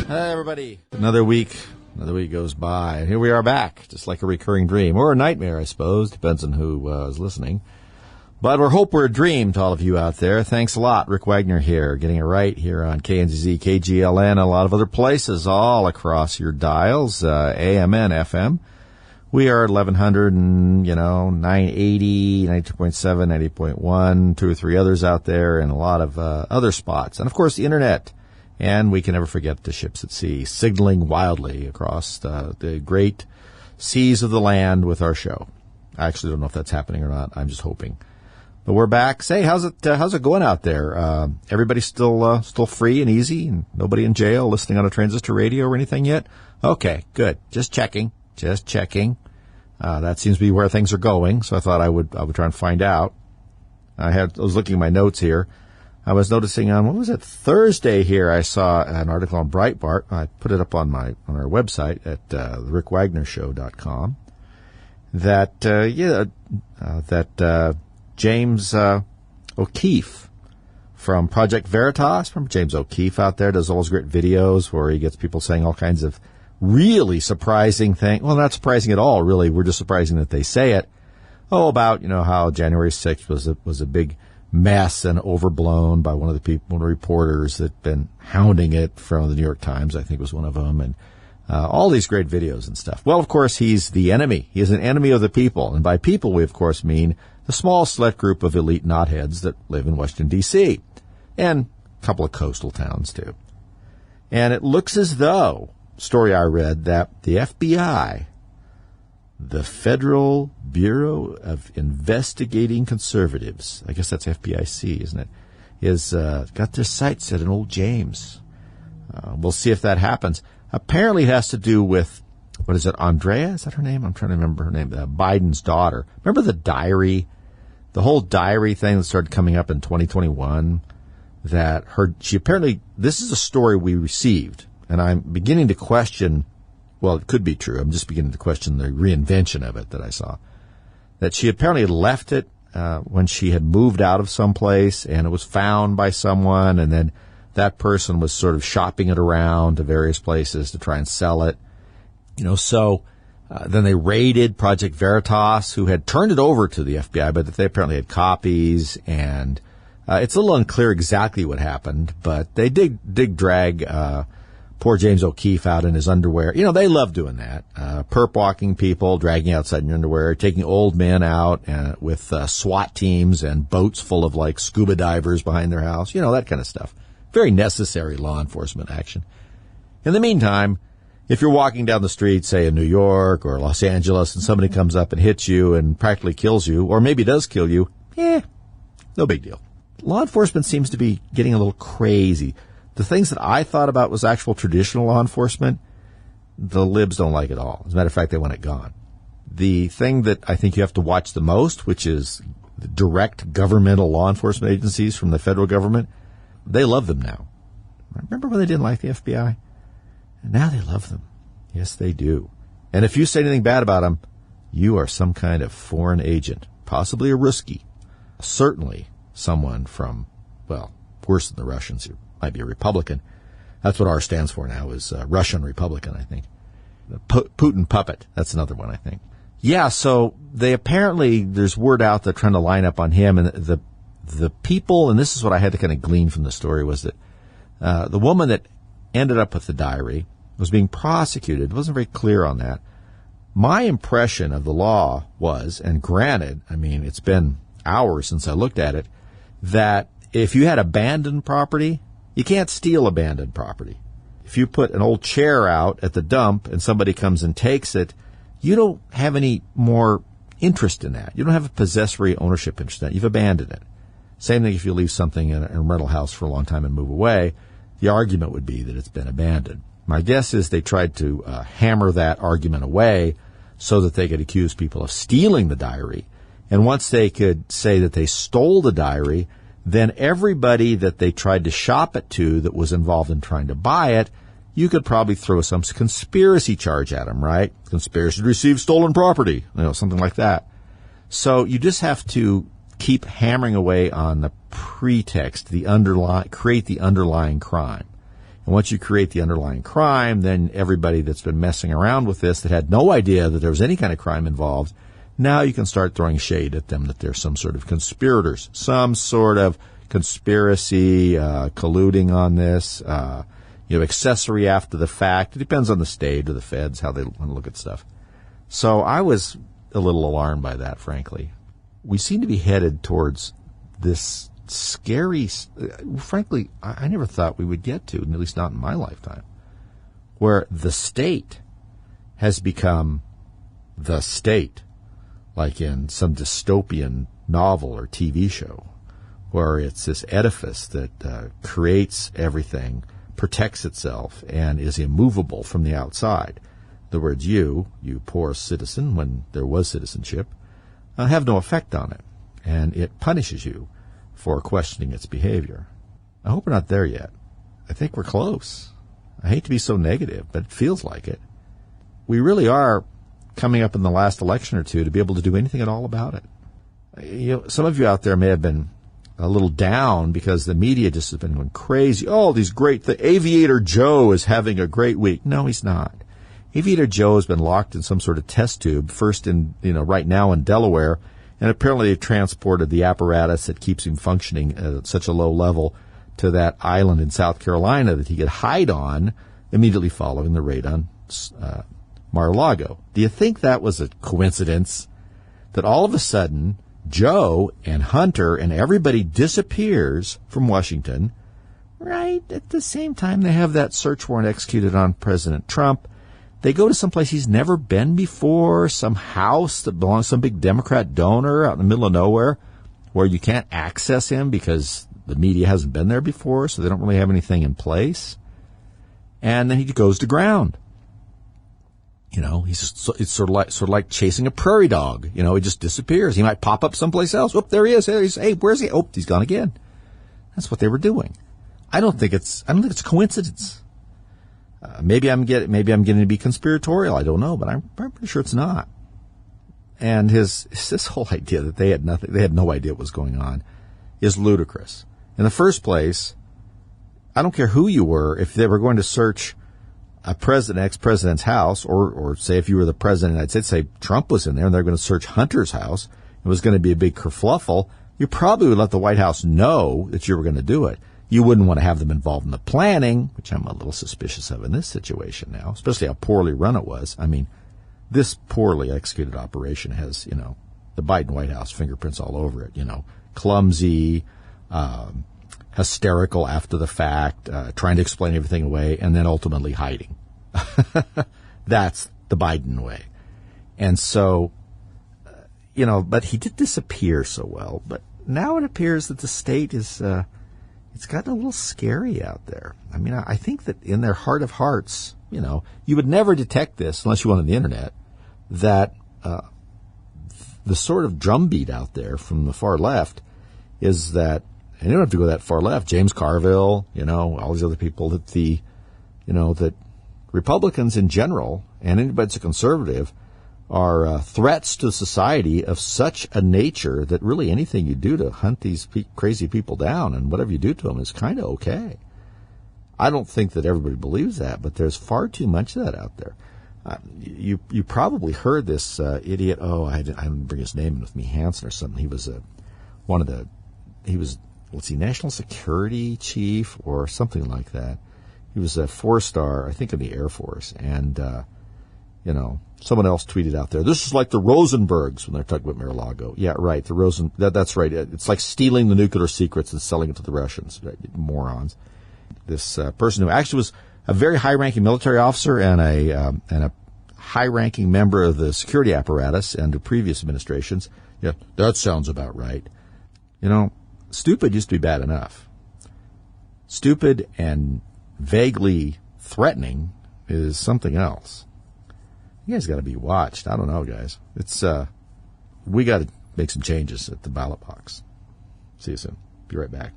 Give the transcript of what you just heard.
Hey, everybody. Another week goes by, and here we are back, just like a recurring dream, or a nightmare, I suppose. Depends on who is listening. But we hope we're a dream to all of you out there. Thanks a lot. Rick Wagner here, getting it right here on KNZZ, KGLN, and a lot of other places all across your dials, AM and FM. We are at 1100 and, 980, 92.7, 90.1, 2 or 3 others out there, and a lot of other spots. And, of course, the Internet. And we can never forget the ships at sea, signaling wildly across the great seas of the land with our show. I actually don't know if that's happening or not. I'm just hoping. But we're back. Say, how's it going out there? Everybody still free and easy, and nobody in jail listening on a transistor radio or anything yet? Okay, good. Just checking. That seems to be where things are going. So I thought I would try and find out. I was looking at my notes here. I was noticing on Thursday here, I saw an article on Breitbart. I put it up on our website at rickwagnershow.com. That James O'Keefe from Project Veritas. Remember James O'Keefe out there does all those great videos where he gets people saying all kinds of really surprising things. Well, not surprising at all, really. We're just surprising that they say it. About how January 6th was a big mess and overblown by one of the reporters that been hounding it from the New York Times, I think was one of them, and all these great videos and stuff. Well, of course, he's the enemy. He is an enemy of the people, and by people we, of course, mean the small select group of elite knotheads that live in Washington, D.C., and a couple of coastal towns, too. And it looks as though, story I read, that the FBI, the Federal Bureau of Investigating Conservatives, I guess that's FBIC, isn't it, is got their sights set on old James. We'll see if that happens. Apparently it has to do with, what is it, Andrea? Is that her name? I'm trying to remember her name. Biden's daughter. Remember the diary? The whole diary thing that started coming up in 2021? She apparently, this is a story we received, and I'm beginning to question, well, it could be true. I'm just beginning to question the reinvention of it that I saw. That she apparently left it when she had moved out of someplace, and it was found by someone, and then that person was sort of shopping it around to various places to try and sell it. Then they raided Project Veritas, who had turned it over to the FBI, but they apparently had copies, and it's a little unclear exactly what happened, but they did drag poor James O'Keefe out in his underwear. They love doing that. Perp walking people, dragging outside in your underwear, taking old men out with SWAT teams and boats full of scuba divers behind their house. That kind of stuff. Very necessary law enforcement action. In the meantime, if you're walking down the street, say in New York or Los Angeles, and somebody comes up and hits you and practically kills you, or maybe does kill you, no big deal. Law enforcement seems to be getting a little crazy. The things that I thought about was actual traditional law enforcement, the libs don't like it all. As a matter of fact, they want it gone. The thing that I think you have to watch the most, which is the direct governmental law enforcement agencies from the federal government, they love them now. Remember when they didn't like the FBI? And now they love them. Yes, they do. And if you say anything bad about them, you are some kind of foreign agent, possibly a Ruski, certainly someone from, worse than the Russians. You might be a Republican. That's what R stands for now, is Russian Republican, I think. Putin puppet. That's another one, I think. Yeah, so there's word out they're trying to line up on him, and the people, and this is what I had to kind of glean from the story, was that the woman that ended up with the diary was being prosecuted. It wasn't very clear on that. My impression of the law was, and granted, it's been hours since I looked at it, that if you had abandoned property, you can't steal abandoned property. If you put an old chair out at the dump and somebody comes and takes it, you don't have any more interest in that. You don't have a possessory ownership interest in that. You've abandoned it. Same thing if you leave something in a rental house for a long time and move away. The argument would be that it's been abandoned. My guess is they tried to hammer that argument away so that they could accuse people of stealing the diary. And once they could say that they stole the diary, then everybody that they tried to shop it to that was involved in trying to buy it, you could probably throw some conspiracy charge at them, right? Conspiracy to receive stolen property, something like that. So you just have to keep hammering away on the pretext, create the underlying crime. And once you create the underlying crime, then everybody that's been messing around with this that had no idea that there was any kind of crime involved, now you can start throwing shade at them that they're some sort of conspirators, some sort of conspiracy, colluding on this, accessory after the fact. It depends on the state or the feds, how they want to look at stuff. So I was a little alarmed by that, frankly. We seem to be headed towards this scary, frankly, I never thought we would get to, at least not in my lifetime, where the state has become the state, like in some dystopian novel or TV show, where it's this edifice that creates everything, protects itself, and is immovable from the outside. In other words, you poor citizen, when there was citizenship, have no effect on it, and it punishes you for questioning its behavior. I hope we're not there yet. I think we're close. I hate to be so negative, but it feels like it. We really are coming up in the last election or two to be able to do anything at all about it. Some of you out there may have been a little down because the media just has been going crazy. Oh, the Aviator Joe is having a great week. No, he's not. Aviator Joe has been locked in some sort of test tube, first right now in Delaware, and apparently they've transported the apparatus that keeps him functioning at such a low level to that island in South Carolina that he could hide on immediately following the raid on Mar-a-Lago. Do you think that was a coincidence that all of a sudden Joe and Hunter and everybody disappears from Washington right at the same time they have that search warrant executed on President Trump? They go to some place he's never been before, some house that belongs to some big Democrat donor out in the middle of nowhere where you can't access him because the media hasn't been there before, so they don't really have anything in place. And then he goes to ground. It's sort of like chasing a prairie dog. He just disappears. He might pop up someplace else. Whoop, there he is. Hey, where's he? Oh, he's gone again. That's what they were doing. I don't think it's a coincidence. Maybe I'm getting to be conspiratorial. I don't know, but I'm pretty sure it's not. And this whole idea that they had no idea what was going on, is ludicrous. In the first place, I don't care who you were, if they were going to search a ex-president's house, or say if you were the president of the United States, say Trump was in there and they're going to search Hunter's house, it was going to be a big kerfluffle, you probably would let the White House know that you were going to do it. You wouldn't want to have them involved in the planning, which I'm a little suspicious of in this situation now, especially how poorly run it was. I mean, this poorly executed operation has, the Biden White House fingerprints all over it, clumsy, hysterical after the fact, trying to explain everything away, and then ultimately hiding. That's the Biden way. And so, but he did disappear so well. But now it appears that the state is, it's gotten a little scary out there. I mean, I think that in their heart of hearts, you would never detect this unless you went on the internet, that the sort of drumbeat out there from the far left is that, and you don't have to go that far left, James Carville, all these other people, that that Republicans in general, and anybody that's a conservative, are threats to society of such a nature that really anything you do to hunt these crazy people down and whatever you do to them is kind of okay. I don't think that everybody believes that, but there's far too much of that out there. You probably heard this idiot. Oh, I didn't bring his name in with me, Hansen or something. He was national security chief or something like that. He was a 4-star, I think, in the Air Force, and someone else tweeted out there, this is like the Rosenbergs when they're talking about Mar-a-Lago. Yeah, right. That's right. It's like stealing the nuclear secrets and selling it to the Russians. Right? Morons. This person who actually was a very high-ranking military officer and a high-ranking member of the security apparatus under previous administrations. Yeah, that sounds about right. Stupid used to be bad enough. Stupid and vaguely threatening is something else. You guys got to be watched. I don't know, guys. We got to make some changes at the ballot box. See you soon. Be right back.